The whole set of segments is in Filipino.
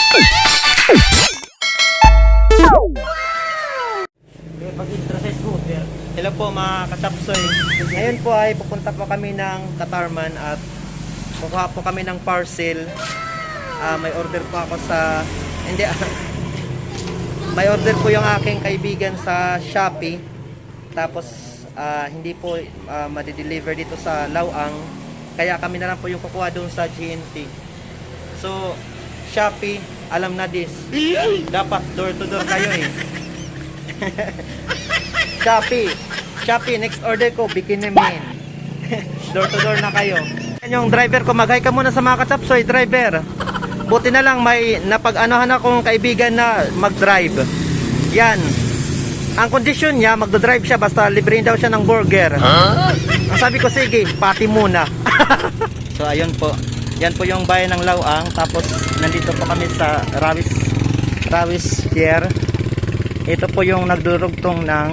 Hello po mga katapsoy. Ngayon po ay pupunta po kami ng Katarman at kukuha po kami ng parcel. May order po ako sa may order po yung aking kaibigan sa Shopee. Tapos hindi po madi-deliver dito sa Lawang. Kaya kami na lang po yung kukuha doon sa GNT. So Shopee, alam na this. Dapat door to door kayo eh. Shopee, next order ko, bikini men. Door to door na kayo. Yan yung driver ko, mag-hi ka muna sa mga katapsoy, driver. Buti na lang may napag-anohan akong kaibigan na mag-drive. Yan. Ang kondisyon niya, magdodrive siya basta librein daw siya ng burger. Ang sabi ko, sige, pati muna. So ayun po. Yan po yung bayan ng Lawang. Tapos nandito po kami sa Rawis Pier. Ito po yung nagdurugtong ng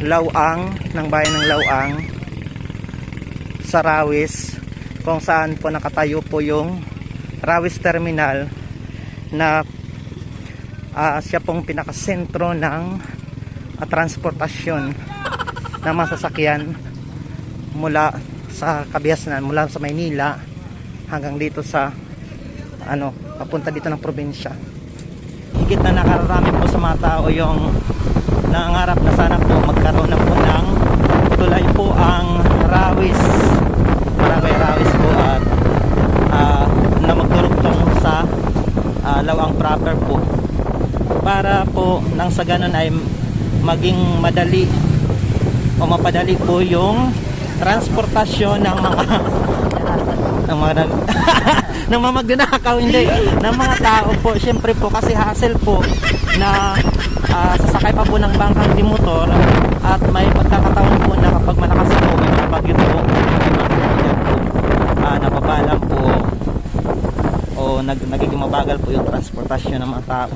Lawang, ng bayan ng Lawang sa Rawis, kung saan po nakatayo po yung Rawis Terminal na siya pong pinakasentro ng transportasyon ng mga sasakyan mula sa Kabiasnan, mula sa Maynila hanggang dito sa papunta dito ng probinsya. Higit na nakararami po sa mga tao yung nangangarap na sana po magkaroon na po ng tulay po ang Rawis, Barangay Rawis po, at na magdurugtong sa Lawang proper po, para po nang sa ganun ay maging madali o mapadali po yung transportasyon ng mga ng mga magnanakaw, hindi, ng mga tao po. Siyempre po kasi hassle po na sasakay pa po ng bangkang di motor, at may pagkakataon po na kapag malakas po may mga bagyo po, nababalang po o nagiging mabagal po yung transportasyon ng mga tao.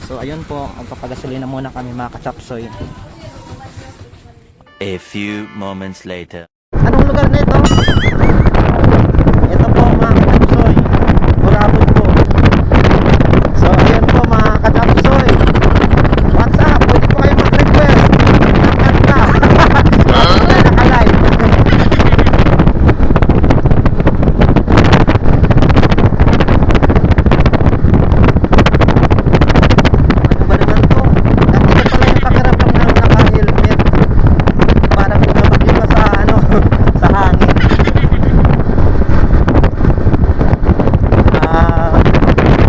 So ayun po, magpapagasolina muna kami mga kachapsoy. A few moments later. Anong lugar na ito? Ito po mga kachapsoy, Burabot po. So ayun po mga kachapsoy, what's up? Pwede po kayo mag-request ng kanta. Naka-live. Ano ba naman to? Dati ko pala yung pakiramdam na naka-helmet. Parang bumabagyo ka sa sa hangin.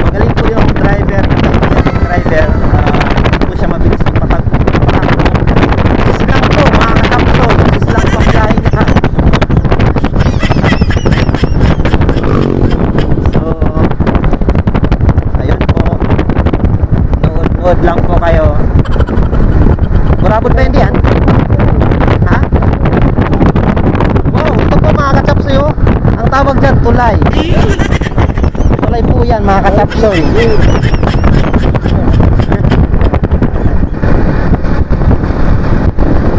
Magaling po yung driver. Hindi po siya mabilis yung patakbo. Sis lang po mga katapso. Sis lang po biyahe niya. So ayun po, nood lang po kayo. Burabot ba hindi yan? Ha? Wow, ito po mga katapsoy, ang tawag dyan, tulay. Tulay po yan mga katapsoy.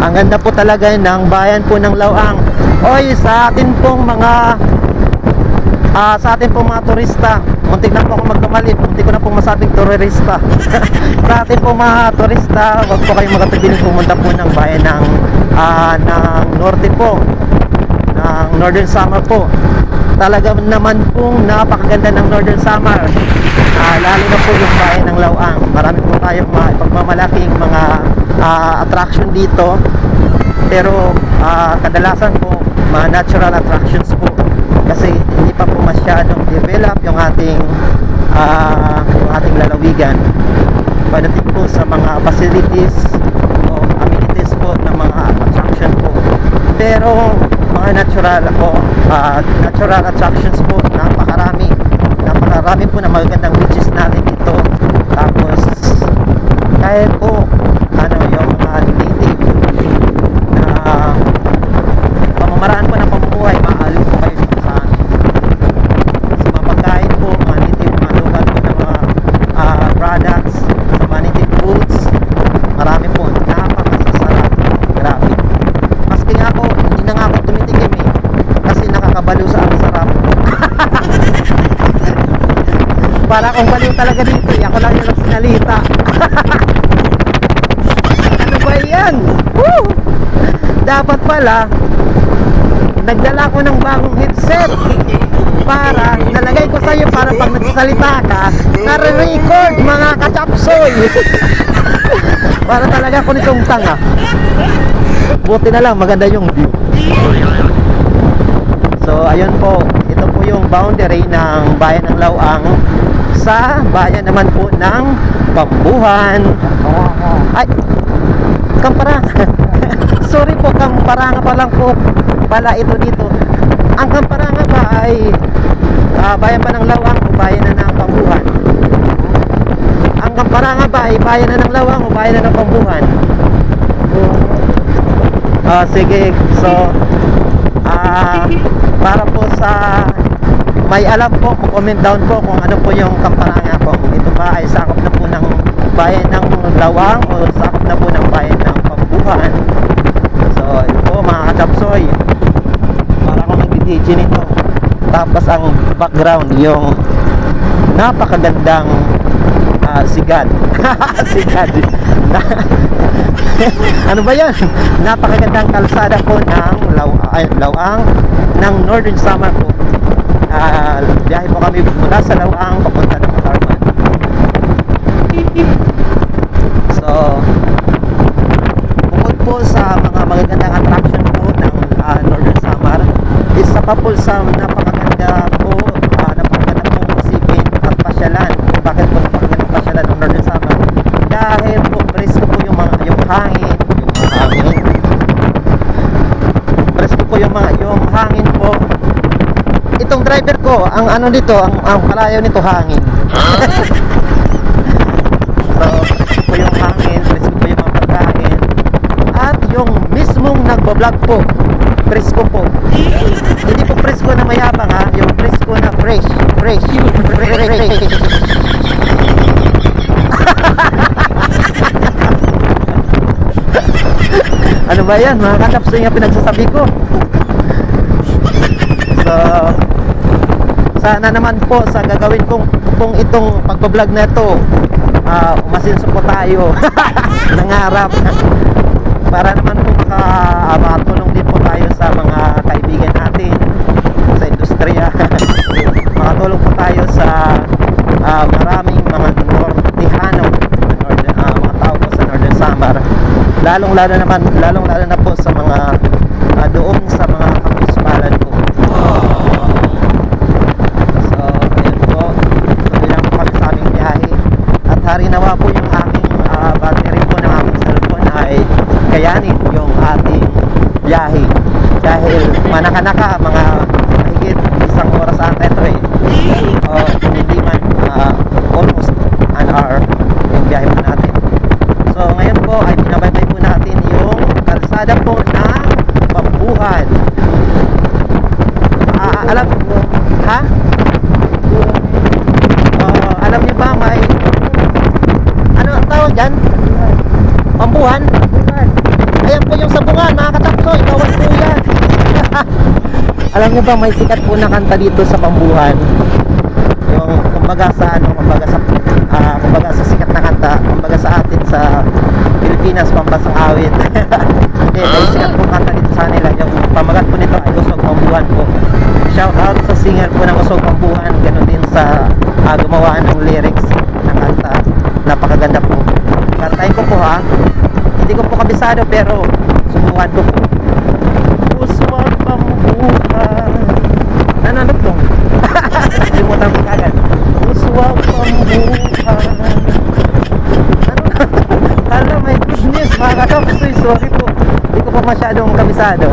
Ang ganda po talaga ng bayan po ng Lawang. Oy, sa atin pong mga turista, muntik na po ako magkamalit, muntik ko na pong masabing turista. Sa atin pong mga turista, wag po kayong magkatabiling pumunta po ng bayan ng norte po, ng Northern Samar po. Talaga naman pong napakaganda ng Northern Samar, lalo na po yung bayan ng Lawang. Marami po tayong ipagmamalaking mga attraction dito, pero kadalasan po mga natural attractions po, kasi hindi pa po masyadong develop yung ating lalawigan. Pagdating po sa mga facilities o amenities po ng mga attraction po, pero mga natural attractions po, napakarami po na magagandang beaches natin dito. Tapos kahit po yung mga native na pamamaraan po ng pamumuhay, maaaliw po kayo dito sa amin. Sa mga pagkain po, mga native, mga local po na mga products, sa mga native foods, marami po, napakasasarap, grabe. Maski nga ako, hindi na nga ako tumitikim kasi nakakabaliw sa ang sarap. para akong baliw talaga dito. Ako lang yung nagsinalita. Ano ba yan? Woo! Dapat pala, nagdala ko ng bagong headset para nalagay ko sa'yo para pag nagsasalita ka, nare-record mga kachapsoy. Para talaga ako nitong tanga. Buti na lang, maganda yung view. So, ayun po. Ito po yung boundary ng bayan ng Lauang sa bayan naman po ng Pambuhan. Ay, Kamparanga. Sorry po, Kamparanga pa lang po pala ito dito. Ang Kamparanga ba ay bayan pa ng Lauang o bayan na ng Pambuhan? Ang Kamparanga ba ay bayan na ng Lauang o bayan na ng Pambuhan? Sige. So, para po sa may alam po, comment down po kung ano po yung Kamparanga po. Ito ba ay sakop na po ng bayan ng Lauang o sakop na po ng bayan ng Pambuhan? So, ito po mga kachapsoy. Para akong nag-DJ nito. Tapos ang background, yung napakagandang sigad. Sigad. Ano ba yan? Napakagandang kalsada po ng Lauang ng Northern Samar po. Biyahe po kami mula sa Lauang papunta ng Carman. So, bukod po sa mga magagandang attraction po ng Northern Samar, isa pa po sa napakaganda po pong isipin at pasyalan. Bakit po napakagandang pasyalan ng Northern Samar? Dahil po presko po yung hangin, presko po yung hangin po. Itong driver ko, ang ano nito, ang palayaw nito hangin. So, presko po yung hangin, presko po yung mga pagkain. At yung mismong nagbablog po, presko po. Hindi po presko na mayabang ha, yung presko na fresh. Ano ba yan mga kachapsoy nga pinagsasabi ko? So, sana naman po sa gagawin kong itong pagbablog na ito, umasinso po tayo. Nangarap para naman po makatulong din po tayo sa mga kaibigan natin sa industriya. Makatulong po tayo sa maraming mga Nortihano, mga tao po sa Northern Samar. Lalong-lalo na po sa mga doon sa mga kapispalan po. So, ayun po. Tuloy lang po kami sa aming biyahe. At harinawa po yung aking battery po ng aking cellphone ay kayanin yung ating biyahe. Dahil manaka-naka, mga mahigit 1 oras ata ito eh. O kung hindi man, almost an hour yung biyahe po natin. So ngayon po ay binabaybay po natin yung kalsada po ng Pambuhan. Alam ha? Alam niyo ba may ano ang tawag dyan? Pambuhan? Ayan po yung sabungan mga kachapsoy, bawal po yan. Alam niyo ba may sikat po na kanta dito sa Pambuhan? Yung kumbaga sa sikat na kanta, kumbaga sa atin sa Pilipinas, pambansang awit. Hindi, may sikat po kanta dito sa nila. Yung pamagat po nito ay Usog Pambuhan po. Shout out sa singer po ng Usog Pambuhan, ganoon din sa gumawa ng lyrics ng kanta. Napakaganda po. Kantahin ko po ha. Hindi ko po kabisado pero subukan ko po. Usog Pambuhan. Nananap tong. Limutan ko kagad. Usog Pambuhan. Hello, my goodness, mga kachapsoy, sorry po. Hindi ko pa masyadong kabisado.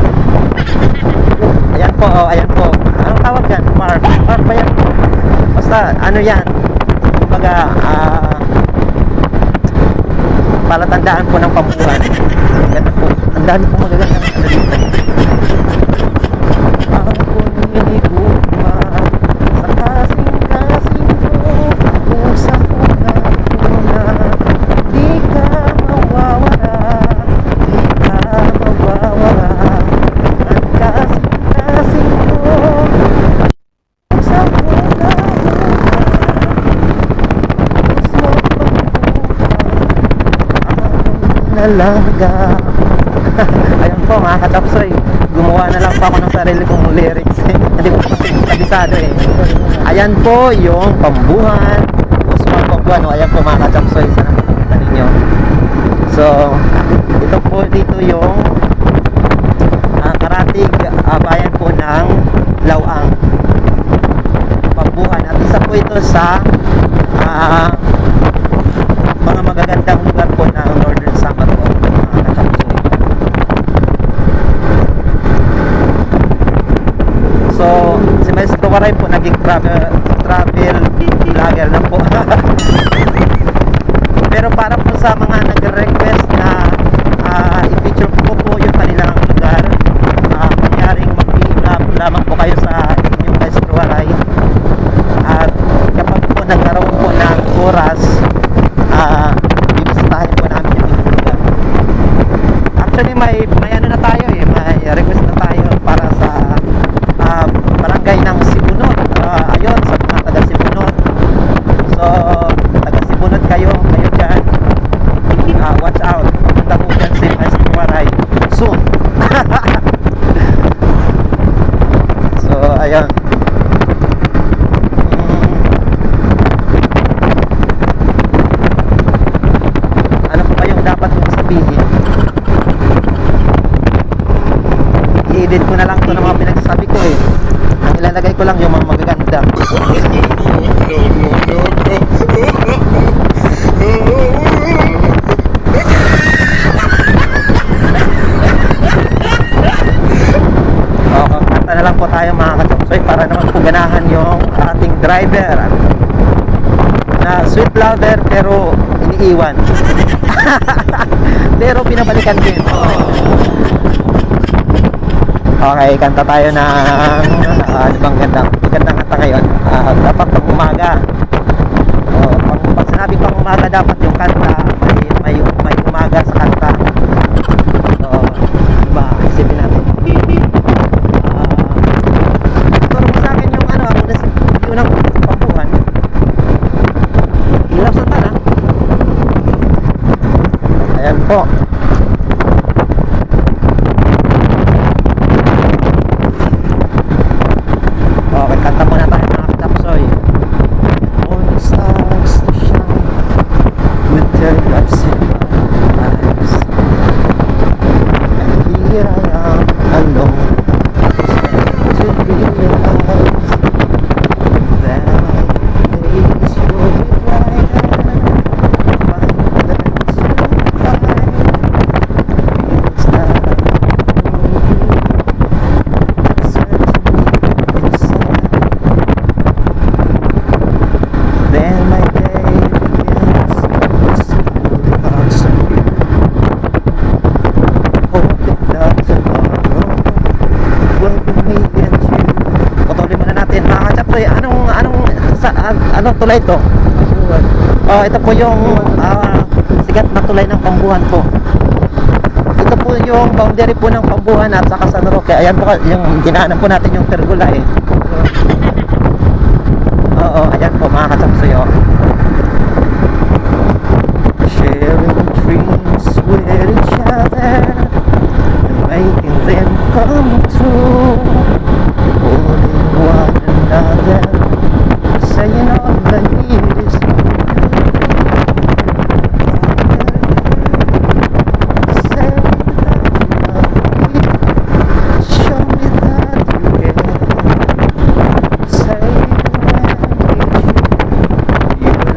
Ayan po, ayan po. Anong tawag yan? Mark ba yan? Basta, ano yan? Kumbaga, palatandaan po ng Pambuhan. Ganda po. Ang dami po magagandang ano dito. Ako niligupa sa kasing-kasing ko, pusa ko na una. Di ka mawawala, di ka mawawala. Ang kasing-kasing ko, pusa ko na una. alaga. Ayun po mga katapsoy, gumawa na lang po ako ng sarili kong lyrics. Hindi po kasi kabisado eh. Ayan po yung Pambuhan, Usman Pambuhan. O, ayan po mga katapsoy, sana makikita ninyo. So, ito po dito yung Karatig, bayan po ng Lawang, Pambuhan. At isa po ito sa mga magagandang lugar po ng Northern Samar po, mga katapsoy. So, si Maestro Waray po naging travel vlogger na po. Pero para po sa mga nag-request na i-feature po yung kanilang lugar, mangyaring mag-i-vlog lamang po kayo sa inyong Maestro Waray. At kapag po nagkaroon po ng oras, bibisitahin po namin yung inyong lugar. Actually may ano na tayo eh, may request na tayo para sa barangay ng Sibunot. Ayun, sa mga taga Sibunot. So, taga Sibunot kayo dyan. Watch out, papunta po dyan si Maestro Waray soon. So, ayun. Ano po ba yung dapat kong sabihin? I-edit ko na lang ito ng mga pinagsasabi ko eh. Ang ilalagay ko lang yung mga magaganda. Kanta na lang po tayo mga katapsoy para naman po ganahan yung ating driver na sweet lover pero iniiwan. Pero pinabalikan din. Okay, kanta tayo ng ano bang gandang kanta ngayon? Dapat pag umaga. Pag sinabi pang umaga, dapat yung kanta may umaga sa kanta. So, diba, isipin natin. Turo mo sa akin yung ano, ako na yung ng Pambuhan. Ilaw sa tala. Ayan po. Okay, kanta muna tayo mga katapsoy. All the stars to shine with their lights in my eyes. And here I am alone, to realize that my days will be brighter. Find that to find things that I then my day begins without some hoping that tomorrow will be me and you. Patuloy muna natin mga katapsoy. Anong tulay ito? Ito po yung sigat na tulay ng Pambuhan po. Ito po yung boundary po ng Pambuhan at saka San Roque. Ayan po yung dinaanan po natin yung pergola eh. Oo, ayan po mga katapsoy. Sharing dreams with each other and making them come true. Holding one another, saying all I need is you. Say that you love me, show me that you care. Say when I need you,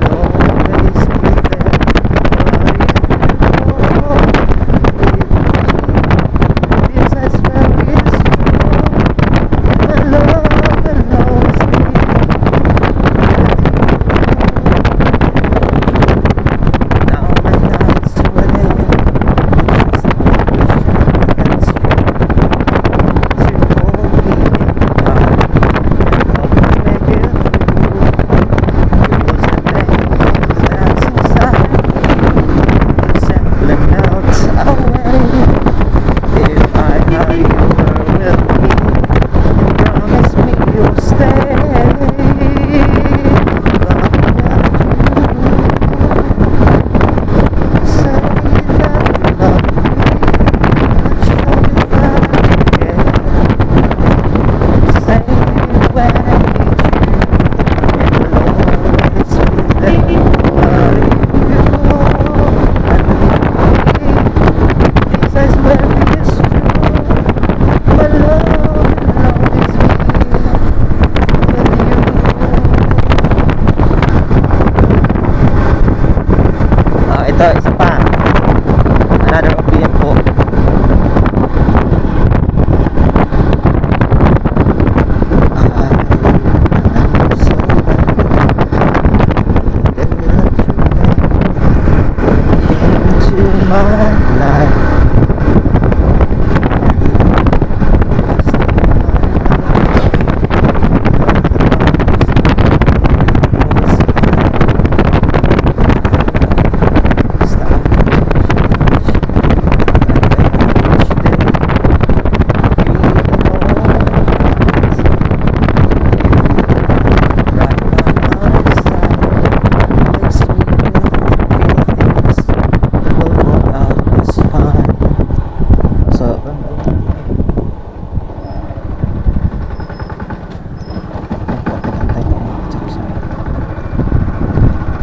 So, isa pa. Another opinion po.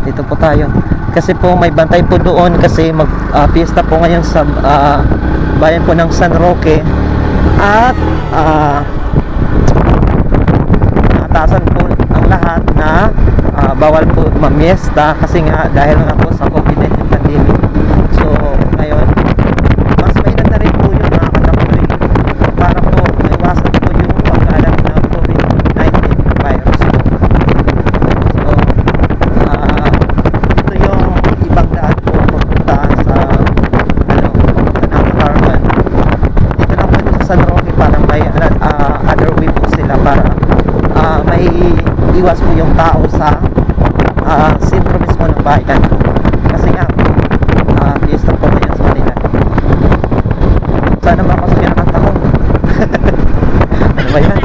Dito po tayo kasi po may bantay po doon kasi mag fiesta po ngayon sa bayan po ng San Roque at nakatasan po ang lahat na bawal po mamiesta kasi nga dahil nga po sa COVID-19 pandemic. So ngayon mas mainam na rin po yung mga kataploy para po maiwasan po yung pagkaalam ng COVID-19 virus. So ito yung ibang daan po papunta sa Tanang Harman. Dito lang po sa San Roque parang may other way po sila para may iwas po yung tao sa sentro mismo ng bayan kasi nga fiesta po ngayon sa kanila. Sana makasok yung kanta ko. Ano ba yan?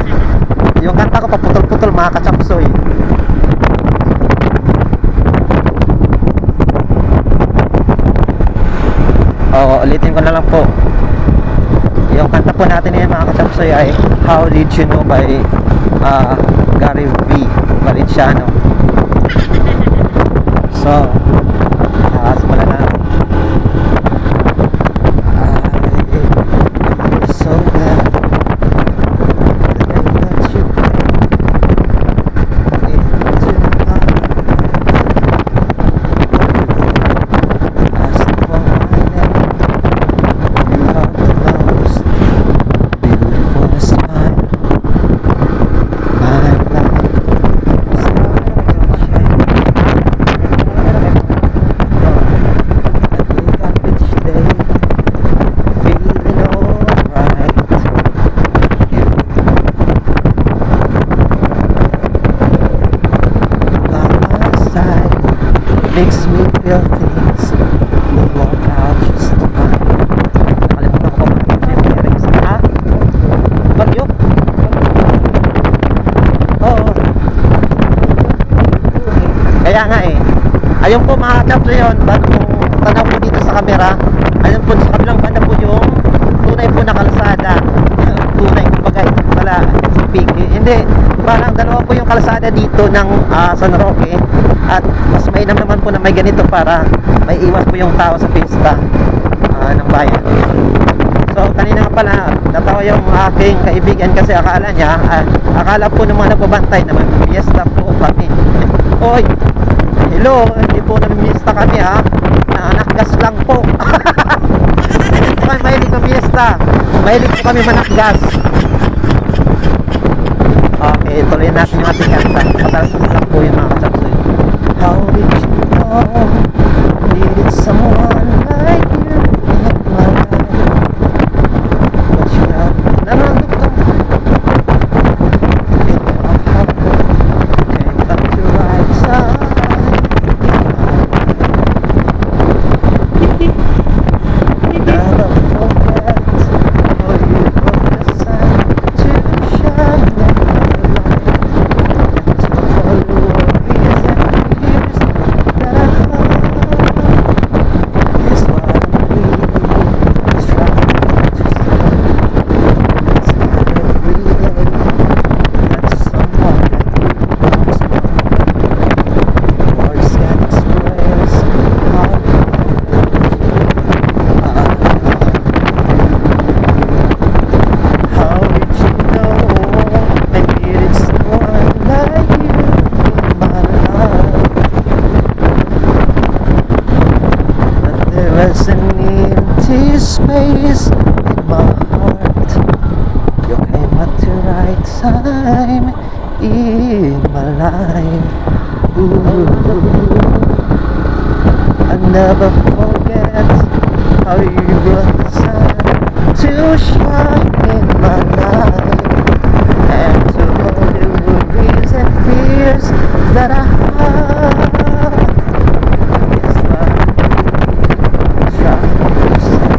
Yung kanta ko paputol-putol mga katsapsoy. Oo, ulitin ko na lang po. Yung kanta po natin ngayon mga katsapsoy ay How Did You Know by Gary V. Valenciano. So, simulan na. I'm so glad that I let you into my life. Ask for my name. You are the most beautiful smile. My life is not a shame. Makes me feel things will work out just fine. Nakalimutan ko pa mga lyrics. Ha? Bagyo? Oo. Kaya nga eh. Ayun po mga chaps yun. Bago po tanaw po dito sa camera. Ayun po sa kabilang banda po yung tunay po na kalsada. Tunay kumbaga pala big. Hindi. Parang dalawa po yung kalsada dito ng San Roque. At mas mainam naman po na may ganito para may iwas po yung tao sa pista ng bayan. So kanina nga pala natawa yung aking kaibigan kasi akala po ng mga nagbabantay na may fiesta po kami. Oy, hello, hindi po namin fiesta kami nakgas lang po. Mahilig kami fiesta, mahilig po kami manakgas. Okay, tuloy natin yung ating kanta. Patalasas lang po yung mga katsapsoy. How did you know needed someone like you in my life? But you know, nararamdaman ko in my heart. Came back to right side in my life. Never forget how you brought the sun to shine in my life. And to all the worries and fears that I was an empty space in my heart. You came at the right time in my life. Ooh. I'll never forget how you brought the sun to shine in my life, and to all the worries and fears that I have. It's like trying to say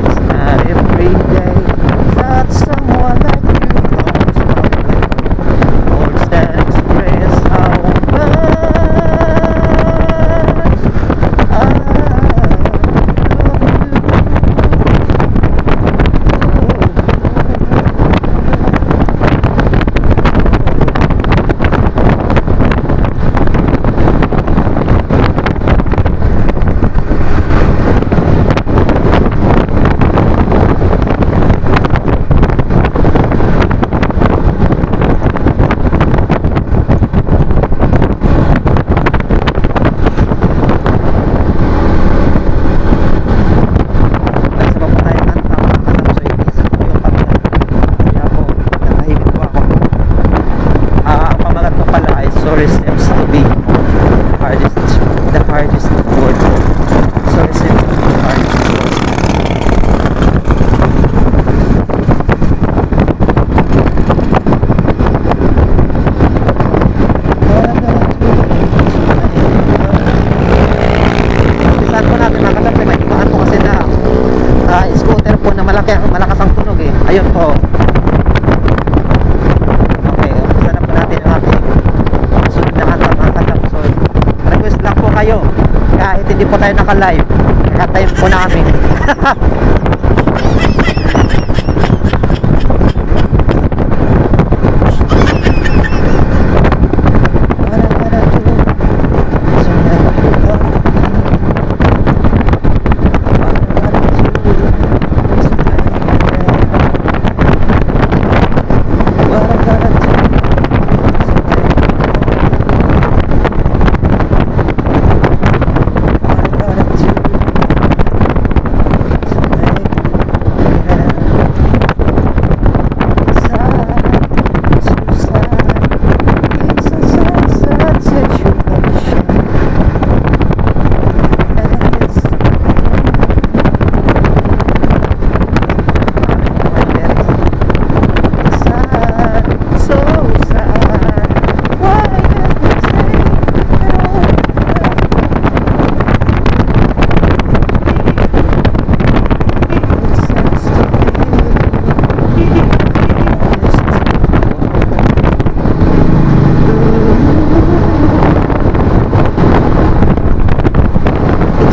it's not every day that someone like you comes my way. Words that express how much I sorry steps to be the hardest word. Sorry steps to be the hardest word. Saan po natin mga kasapre, may imaan po kasi na scooter po na malakas ang tunog eh. Ayun po. Okay, umpisa na po natin yung ating sundahan sa mga katapsoy. Request lang po kayo, kahit hindi po tayo naka-live, naka-time po namin.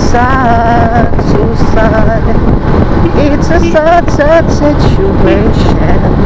Sad, so sad. It's a sad, sad situation.